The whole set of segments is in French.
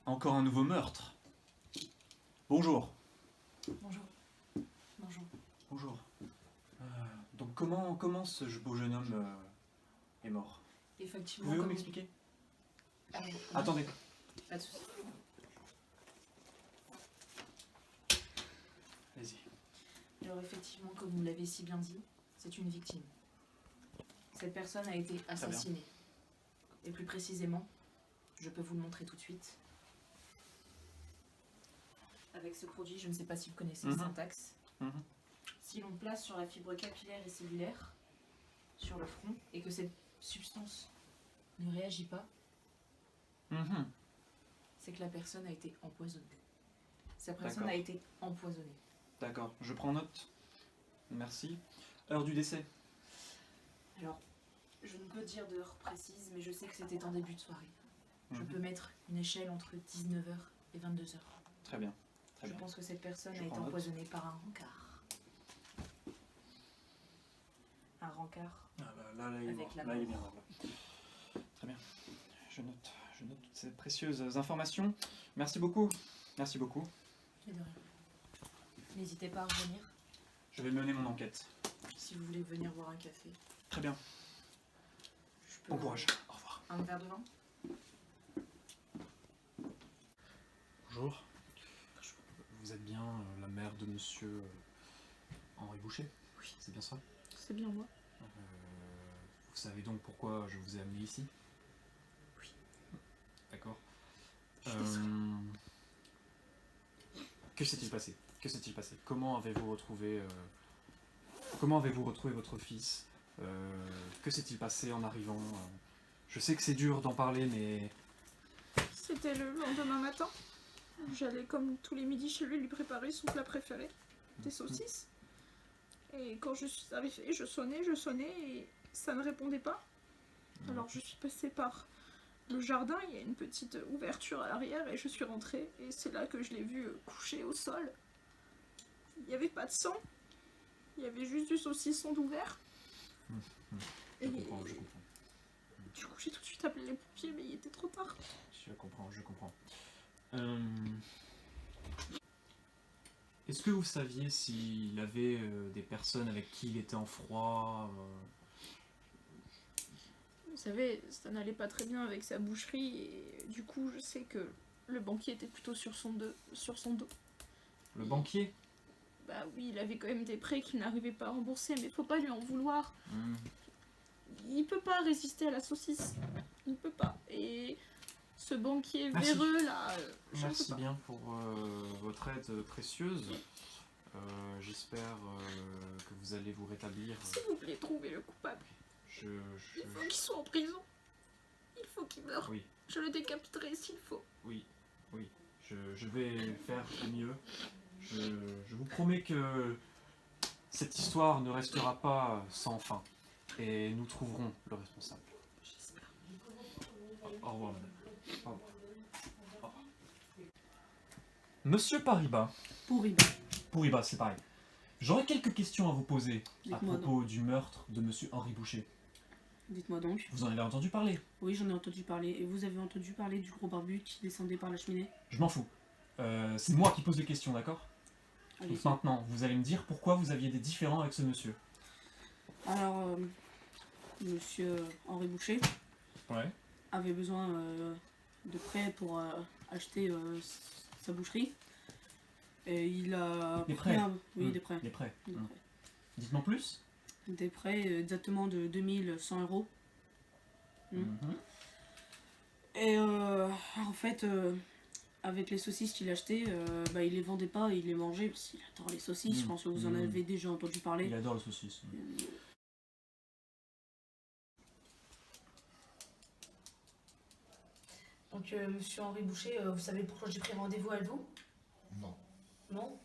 Encore un nouveau meurtre. Bonjour. Bonjour. Bonjour. Bonjour. Donc comment ce beau jeune homme est mort? Effectivement, Pouvez-vous comme... m'expliquer? Ah oui. Attendez. Pas de souci. Allez-y. Alors effectivement, comme vous l'avez si bien dit, c'est une victime. Cette personne a été assassinée. Et plus précisément, je peux vous le montrer tout de suite. Avec ce produit, je ne sais pas si vous connaissez le syntaxe. Si l'on place sur la fibre capillaire et cellulaire, sur le front, et que cette substance ne réagit pas, c'est que la personne a été empoisonnée. Cette personne a été empoisonnée. D'accord, je prends note. Merci. Heure du décès? Alors, je ne peux dire d'heure précise, mais je sais que c'était en début de soirée. Je peux mettre une échelle entre 19h et 22h. Très bien. Je pense que cette personne Je a été prends note. empoisonnée par un rencard. Un rencard. Ah bah, là, il est Avec mort. la Là, il est mort. bien mort. Là. Très bien. Je note toutes ces précieuses informations. Merci beaucoup. Merci beaucoup. Et de rien. N'hésitez pas à revenir Je vais mener mon enquête. si vous voulez venir boire un café. Très bien. Je peux- Bon courage. Au revoir. Un verre de vin? Bonjour. Vous êtes bien la mère de monsieur Henri Boucher? Oui. C'est bien ça? C'est bien moi. Vous savez donc pourquoi je vous ai amené ici? Oui. D'accord. Je suis désolée. Que s'est-il passé? Que s'est-il passé? Comment avez-vous retrouvé votre fils? Que s'est-il passé en arrivant? Je sais que c'est dur d'en parler, mais... C'était le lendemain matin. J'allais comme tous les midis chez lui préparer son plat préféré, des saucisses. Et quand je suis arrivée, je sonnais et ça ne répondait pas. Alors je suis passée par le jardin, il y a une petite ouverture à l'arrière et je suis rentrée. Et c'est là que je l'ai vu couché au sol. Il n'y avait pas de sang, il y avait juste du saucisson d'ouvert. Je Et comprends. du coup j'ai tout de suite appelé les pompiers mais il était trop tard. Je comprends. Est-ce que vous saviez s'il avait des personnes avec qui il était en froid? Vous savez, ça n'allait pas très bien avec sa boucherie et du coup je sais que le banquier était plutôt sur son dos. Le banquier? Bah oui, il avait quand même des prêts qu'il n'arrivait pas à rembourser, mais faut pas lui en vouloir. Il peut pas résister à la saucisse. Il peut pas. Et ce banquier Merci. véreux là, je ne peux Merci pas. bien pour votre aide précieuse. J'espère que vous allez vous rétablir. S'il vous plaît, trouvez le coupable. Il faut qu'il soit en prison. Il faut qu'il meure. Oui, Je le décapiterai s'il faut. oui. Je vais faire au mieux. Je vous promets que cette histoire ne restera pas sans fin. Et nous trouverons le responsable. J'espère. Au revoir, madame. Au revoir. Monsieur Paribas. Pourriba, c'est pareil. J'aurais quelques questions à vous poser à Dites-moi propos du meurtre de monsieur Henri Boucher. Dites-moi donc. Vous en avez entendu parler? Oui, j'en ai entendu parler. Et vous avez entendu parler du gros barbu qui descendait par la cheminée? Je m'en fous. C'est moi qui pose les questions, d'accord? Allez-y. Donc maintenant, vous allez me dire pourquoi vous aviez des différends avec ce monsieur. Alors, monsieur Henri Boucher Ouais. avait besoin de prêts pour acheter sa boucherie. Et il a Des pris prêts? Oui, des prêts. Des prêts. Des prêts. Dites-moi plus. Des prêts exactement de 2100 €. Et en fait, avec les saucisses qu'il achetait, il les vendait pas, il les mangeait parce qu'il adore les saucisses. Je pense que vous en avez déjà entendu parler. Il adore le saucisse. Donc, monsieur Henri Boucher, vous savez pourquoi j'ai pris rendez-vous avec vous? Non. Non?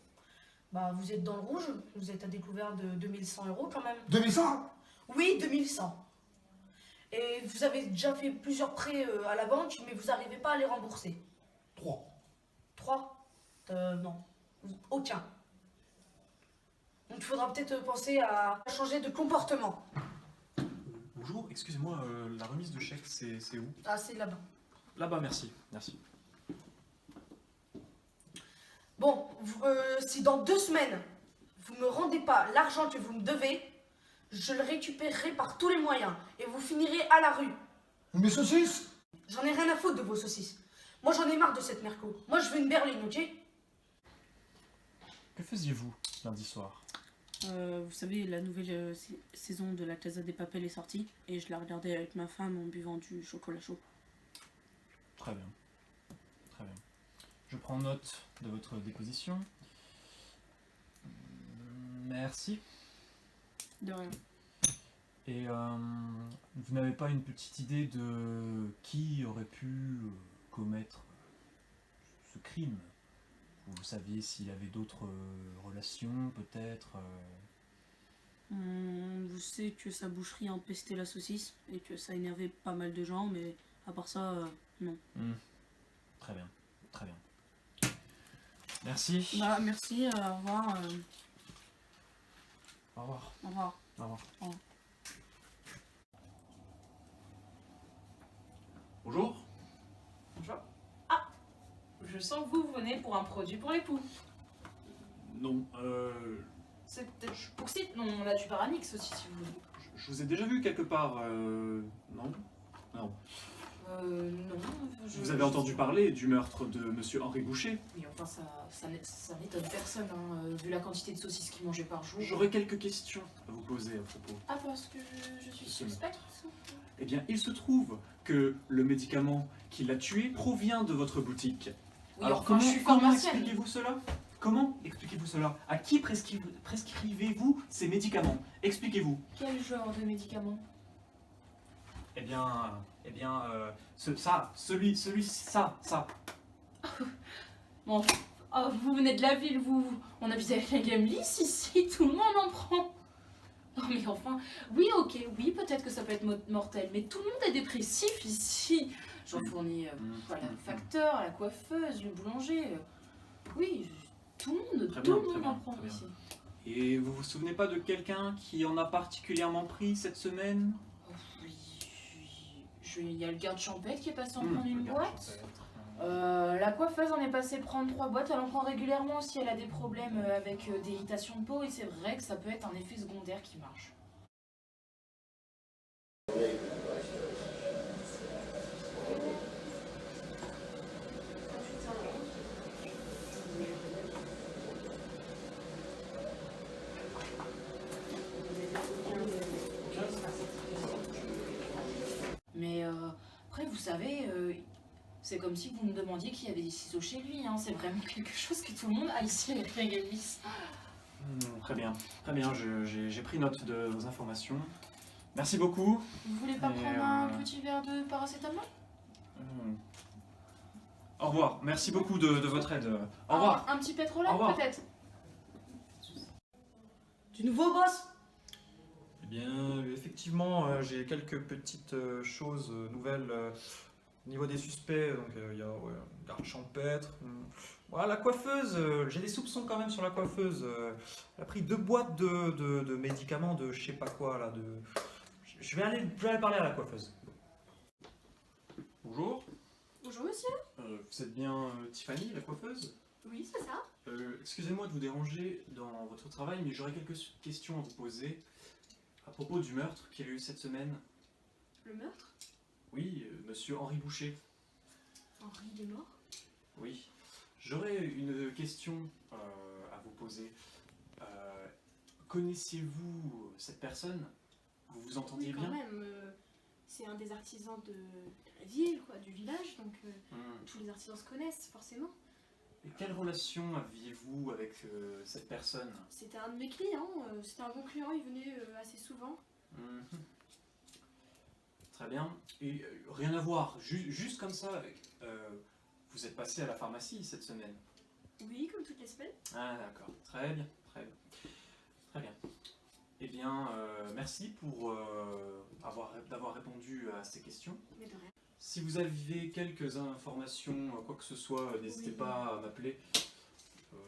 Bah, vous êtes dans le rouge, vous êtes à découvert de 2100 € quand même. 2100? Oui, 2100. Et vous avez déjà fait plusieurs prêts à la banque, mais vous n'arrivez pas à les rembourser. 3. 3? Non. Aucun. Donc, il faudra peut-être penser à changer de comportement. Bonjour, excusez-moi, la remise de chèque, c'est où? Ah, c'est là-bas. Là-bas, merci. Merci. Bon, si dans 2 semaines, vous me rendez pas l'argent que vous me devez, je le récupérerai par tous les moyens et vous finirez à la rue. Mes saucisses? J'en ai rien à foutre de vos saucisses. Moi, j'en ai marre de cette merco. Moi, je veux une berline, ok? Que faisiez-vous lundi soir? Vous savez, la nouvelle saison de la Casa des Papel est sortie et je la regardais avec ma femme en buvant du chocolat chaud. Très bien. Très bien. Je prends note de votre déposition. Merci. De rien. Et vous n'avez pas une petite idée de qui aurait pu commettre ce crime? Vous saviez s'il avait d'autres relations, peut-être Je sais que sa boucherie empestait la saucisse et que ça énervait pas mal de gens, mais à part ça, non. Très bien, très bien. Merci. Bah, merci, au revoir. Au revoir. Au revoir. Au revoir. Au revoir. Bonjour. Bonjour. Ah, je sens que vous venez pour un produit pour les poux. Non, C'est peut-être pour si. Non, là tu pars à Nix aussi si vous voulez. je vous ai déjà vu quelque part, non? Non. Non. Vous avez entendu parler du meurtre de Monsieur Henri Boucher? Mais enfin, ça n'étonne personne, hein, vu la quantité de saucisses qu'il mangeait par jour. J'aurais quelques questions à vous poser à propos. Ah, parce que je suis suspecte. Eh bien, il se trouve que le médicament qui l'a tué provient de votre boutique. Oui, Alors enfin, je suis comment pharmacienne. expliquez-vous cela? Comment expliquez-vous cela? À qui prescrivez-vous ces médicaments? Expliquez-vous. Quel genre de médicament? Eh bien, ça. Bon, oh, vous venez de la ville, vous. On habite avec la Game List ici, tout le monde en prend. Non mais enfin, oui ok, oui peut-être que ça peut être mortel, mais tout le monde est dépressif ici. J'en fournis voilà, le facteur, la coiffeuse, le boulanger. Oui, tout le monde en prend ici. Et vous vous souvenez pas de quelqu'un qui en a particulièrement pris cette semaine? Oh, oui, il y a le garde champêtre qui est passé en prendre une boîte. La coiffeuse en est passée prendre 3 boîtes, elle en prend régulièrement si elle a des problèmes avec des irritations de peau et c'est vrai que ça peut être un effet secondaire qui marche. Mais après vous savez... c'est comme si vous me demandiez qui avait des ciseaux chez lui, hein. C'est vraiment quelque chose que tout le monde a ici avec la Game List. Très bien, j'ai pris note de vos informations. Merci beaucoup. Vous voulez pas prendre un petit verre de paracétamol? Au revoir, merci beaucoup de votre aide. Au revoir. Un petit pétrolane Au revoir. peut-être? Du nouveau, boss? Eh bien, effectivement, j'ai quelques petites choses nouvelles au niveau des suspects. Donc, il y a un garde champêtre. Voilà, la coiffeuse, j'ai des soupçons quand même sur la coiffeuse. Elle a pris 2 boîtes de médicaments de je sais pas quoi là. Je vais aller parler à la coiffeuse. Bonjour. Bonjour monsieur. Vous êtes bien Tiffany, la coiffeuse? Oui, c'est ça. Excusez-moi de vous déranger dans votre travail, mais j'aurais quelques questions à vous poser à propos du meurtre qu'il y a eu cette semaine. Le meurtre? Oui, Monsieur Henri Boucher. Henri est mort? Oui. J'aurais une question à vous poser. Connaissiez-vous cette personne? Vous vous entendiez Oui, quand bien? même. C'est un des artisans de la ville, quoi, du village, donc tous les artisans se connaissent, forcément. Et quelle relation aviez-vous avec cette personne? C'était un de mes clients, c'était un bon client, il venait assez souvent. Très bien. Et rien à voir, juste comme ça, vous êtes passé à la pharmacie cette semaine? Oui, comme toutes les semaines. Ah d'accord, très bien, très bien. Très bien. Eh bien, merci pour d'avoir répondu à ces questions. Mais de rien. Si vous avez quelques informations, quoi que ce soit, n'hésitez Oui. pas à m'appeler.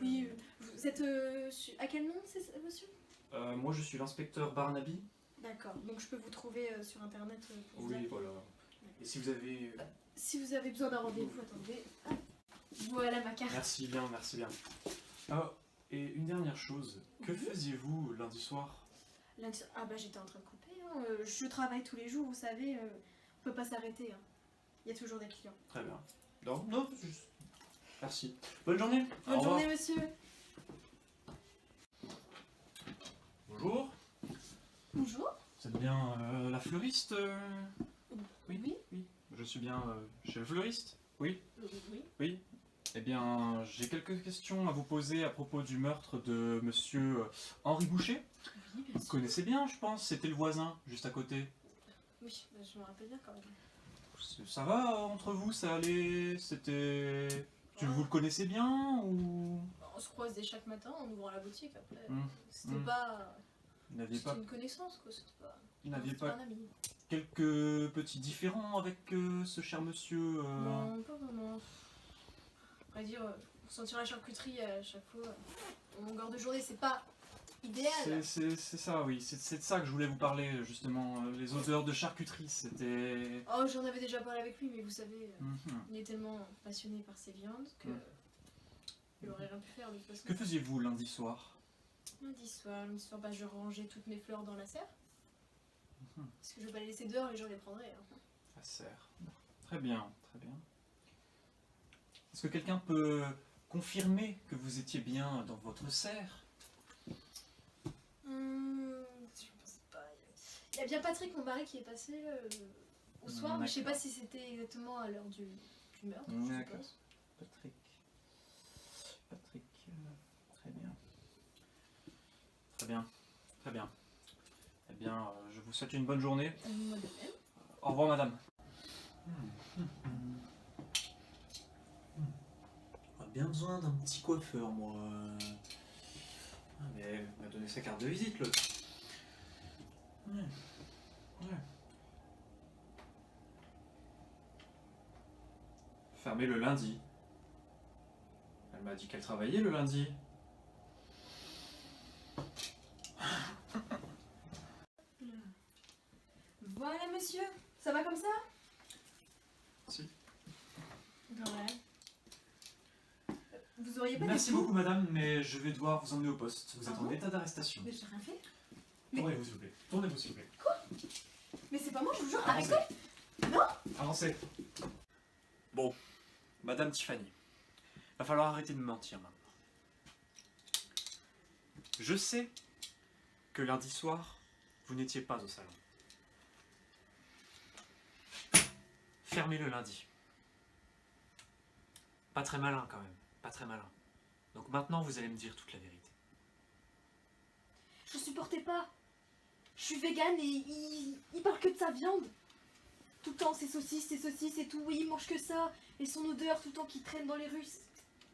Oui, vous êtes... à quel nom, monsieur? Moi, je suis l'inspecteur Barnaby. D'accord, donc je peux vous trouver sur internet pour vous Oui, appeler. voilà. Et si vous avez... Si vous avez besoin d'un rendez-vous, attendez. Ah. Voilà ma carte. Merci bien, merci bien. Et une dernière chose, que faisiez-vous lundi soir? Ah bah j'étais en train de couper. Hein. Je travaille tous les jours, vous savez. On peut pas s'arrêter. Hein. Il y a toujours des clients. Très bien. Non, non, juste. Merci. Bonne journée. Au Bonne revoir. journée, monsieur. Bonjour. Bonjour. Vous êtes bien la fleuriste Oui, Oui. oui. Je suis bien chez le fleuriste. Oui. Oui. Oui. Eh bien, j'ai quelques questions à vous poser à propos du meurtre de monsieur Henri Boucher. Oui, bien Vous sûr. connaissez bien, je pense. C'était le voisin, juste à côté. Oui, bah, je me rappelle bien quand même. Ça va entre vous? Ça allait? C'était... Vous le connaissez bien ou... On se croise dès chaque matin en ouvrant la boutique. Après, c'était Mmh. pas... Vous n'aviez C'était pas, une connaissance, quoi. C'était pas... vous n'aviez c'était pas pas un ami. quelques petits différends avec ce cher monsieur Non, pas vraiment. À vrai dire, sentir la charcuterie à chaque fois, en longueur de journée, c'est pas idéal. C'est ça, oui. C'est de ça que je voulais vous parler, justement. Les odeurs de charcuterie, c'était... Oh, j'en avais déjà parlé avec lui, mais vous savez, Mhm. il est tellement passionné par ses viandes que Mm. il aurait rien pu faire de toute façon. Que faisiez-vous lundi soir? Lundi soir, bah, je rangeais toutes mes fleurs dans la serre. Mhm. Parce que je vais pas les laisser dehors, les gens les prendraient. Hein. La serre. Très bien, très bien. Est-ce que quelqu'un peut confirmer que vous étiez bien dans votre serre? Je pense pas. Il y a bien Patrick, mon mari, qui est passé au soir, mais je sais pas D'accord. si c'était exactement à l'heure du meurtre. Je D'accord. suppose. Patrick. Patrick. Très bien. Très bien. Très bien. Eh bien, je vous souhaite une bonne journée. Moi de même. Au revoir, madame. J'aurais bien besoin d'un petit coiffeur, moi. Ah, mais il m'a donné sa carte de visite, l'autre. Ouais. Ouais. Fermé le lundi. Elle m'a dit qu'elle travaillait le lundi. Voilà, monsieur. Ça va comme ça? Si. Ouais. Vous auriez pas Merci des sous? beaucoup, madame, mais je vais devoir vous emmener au poste. Vous êtes Ah en bon état d'arrestation. Mais j'ai rien fait. Mais- Tournez-vous, s'il vous plaît. Tournez-vous, s'il vous plaît. Mais c'est pas moi, je vous jure. Avancez. Arrêtez. Avancez. Bon, madame Tiffany, va falloir arrêter de me mentir maintenant. Je sais que lundi soir, vous n'étiez pas au salon. Fermez le lundi. Pas très malin quand même, pas très malin. Donc maintenant, vous allez me dire toute la vérité. Je supportais pas. Je suis végane et il parle que de sa viande. Tout le temps, ses saucisses et tout. Oui, il mange que ça. Et son odeur tout le temps qui traîne dans les rues.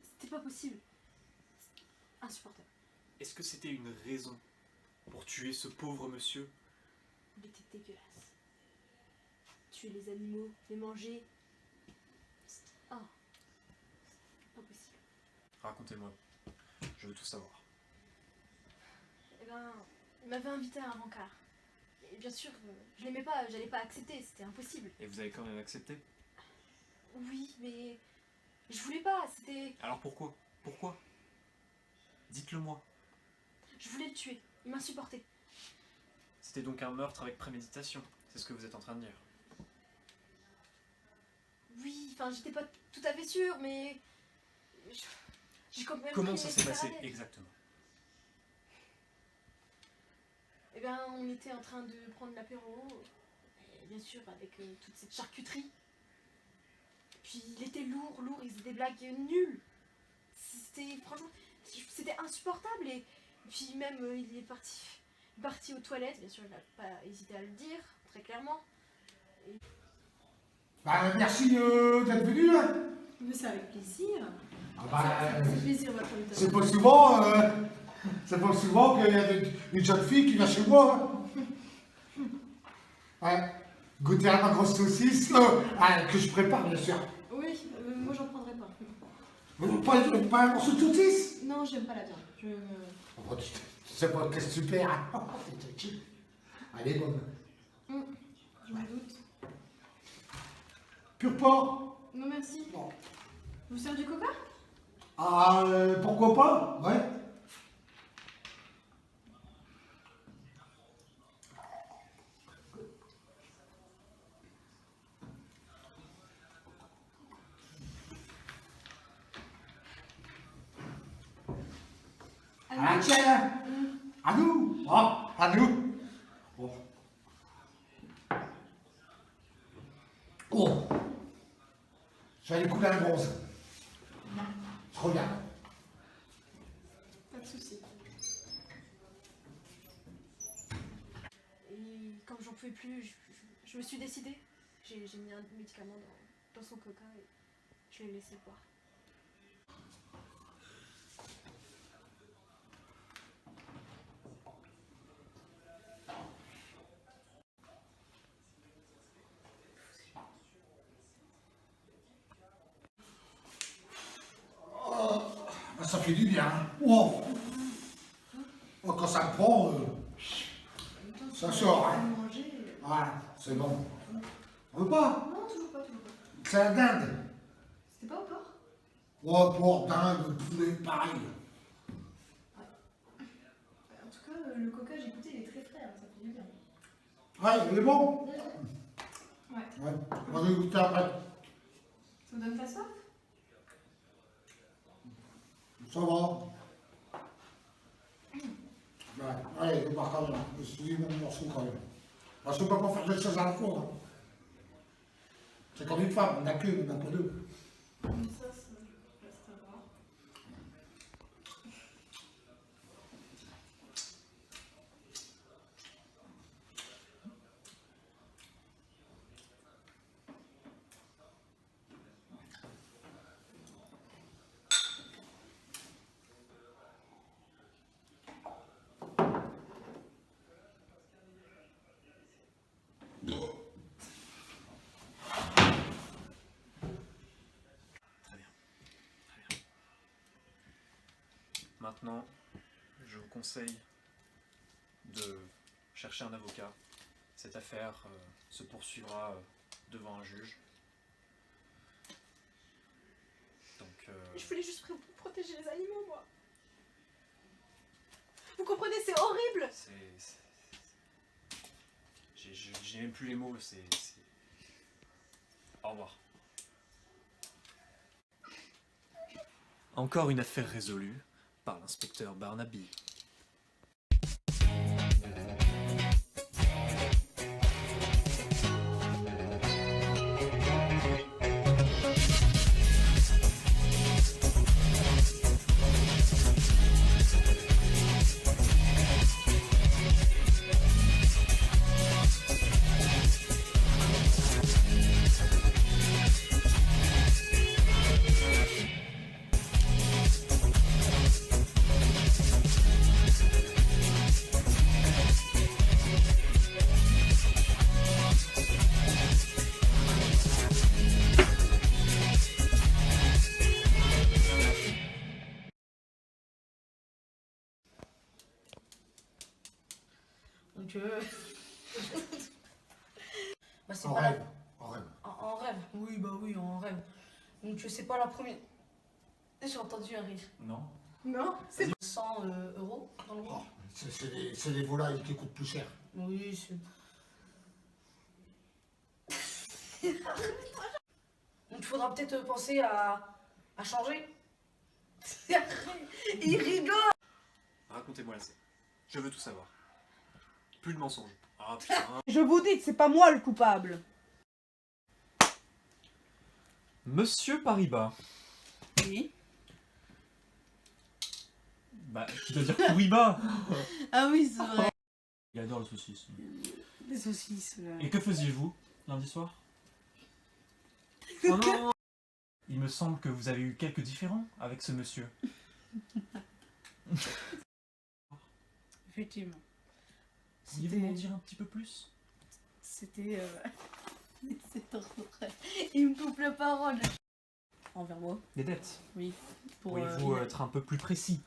C'était pas possible. Insupportable. Est-ce que c'était une raison pour tuer ce pauvre monsieur? Il était dégueulasse. Tuer les animaux, les manger. Ah. Pas possible. Racontez-moi. Je veux tout savoir. Eh ben, il m'avait invité à un rencard. Et bien sûr, je l'aimais pas, j'allais pas accepter, c'était impossible. Et vous avez quand même accepté? Oui, mais je voulais pas, c'était... Alors pourquoi? Pourquoi? Dites-le moi. Je voulais le tuer, il m'insupportait. C'était donc un meurtre avec préméditation. C'est ce que vous êtes en train de dire. Oui, enfin, j'étais pas tout à fait sûre, mais... J'ai quand même... Comment pris ça mes s'est passé cigarettes. exactement? Eh ben, on était en train de prendre l'apéro, et bien sûr, avec toute cette charcuterie. Puis il était lourd, il faisait des blagues nulles. C'était, franchement, c'était insupportable. Et puis même, il est parti aux toilettes, bien sûr, il n'a pas hésité à le dire, très clairement. Bah, merci d'être venu. Hein. Mais c'est avec plaisir. Ah bah, C'est plaisir, votre invitation. c'est pas souvent qu'il y a une jeune fille qui vient chez moi. Hein. Ouais. Goûter à ma grosse saucisse que je prépare, bien sûr. Oui, moi j'en prendrai pas. Pas un morceau de saucisse. Non, j'aime pas la viande. Oh, c'est pas que super. Hein. Elle est bonne. Je me doute. Pur porc. Non, merci. Bon. Vous servez du coca? Ah, pourquoi pas? Ouais. Ah, tiens! À nous! Oh, à nous! Oh. Oh! J'allais couler un bronze. Je regarde. Pas de soucis. Et comme j'en pouvais plus, je me suis décidée. J'ai mis un médicament dans son coca et je l'ai laissé boire. Ça fait du bien. Oh. Oh, quand ça me prend, ça sort. Hein. Ouais, c'est bon. On veut pas? Non, toujours pas, toujours pas. C'est la dinde. C'était pas au porc? Oh, porc, dinde, poulet, pareil. En tout cas, le coca, j'ai goûté, il est très frais, hein, ça fait du bien. Ouais, il est bon. Ouais. Ouais, on va goûter après. Ça vous donne pas soif? Ça va. Ouais, allez, je pars quand même. Je me suis dit mon morceau quand même. Parce qu'on ne peut pas faire deux choses à la fois. Hein. C'est comme une femme, on n'a qu'une, on n'a pas deux. Ça reste à voir. Maintenant, je vous conseille de chercher un avocat. Cette affaire se poursuivra devant un juge. Donc, Je voulais juste protéger les animaux, moi. Vous comprenez, c'est horrible. j'ai même plus les mots. Au revoir. Encore une affaire résolue par l'inspecteur Barnaby. Donc, bah, c'est En pas rêve, en rêve. En rêve. Oui, bah oui, en rêve. Donc, c'est pas la première. J'ai entendu un rire. Non. Non, c'est 100 euros dans le Oh, groupe. c'est les volailles qui coûtent plus cher. Oui, c'est. Donc, il faudra peut-être penser à changer. Il rigole. Racontez-moi la scène. Je veux tout savoir. Plus de mensonges. Ah putain. Je vous dis que c'est pas moi le coupable. Monsieur Paribas. Oui. Bah, qui doit dire Kouriba. Ah oui, c'est vrai. Il adore le saucisse. Les saucisses, là. Et que faisiez-vous lundi soir? Oh non. Il me semble que vous avez eu quelques différends avec ce monsieur. Effectivement. Pourriez-vous m'en dire un petit peu plus? C'était... C'est trop vrai. Il me coupe la parole. Envers moi. Des dettes. Oui. Pour, Pourriez-vous être un peu plus précis?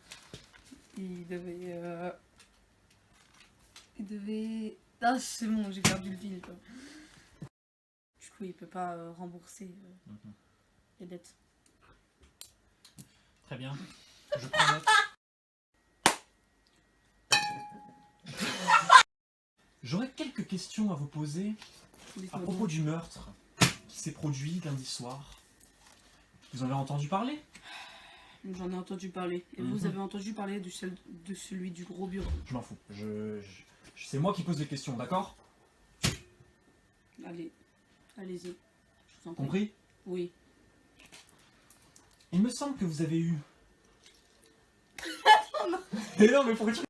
il devait... Il devait... Ah, c'est bon, j'ai perdu le fil, quoi. Du coup, il peut pas rembourser les dettes. Très bien. Je prends note. J'aurais quelques questions à vous poser à Dites-moi propos donc. du meurtre qui s'est produit lundi soir. Vous en avez entendu parler? J'en ai entendu parler. Et Mhm. vous avez entendu parler de celui du gros bureau. Je m'en fous. C'est moi qui pose les questions, d'accord? Allez, allez-y. Je vous en prie. Compris? Oui. Il me semble que vous avez eu... Mais non, mais pourquoi tu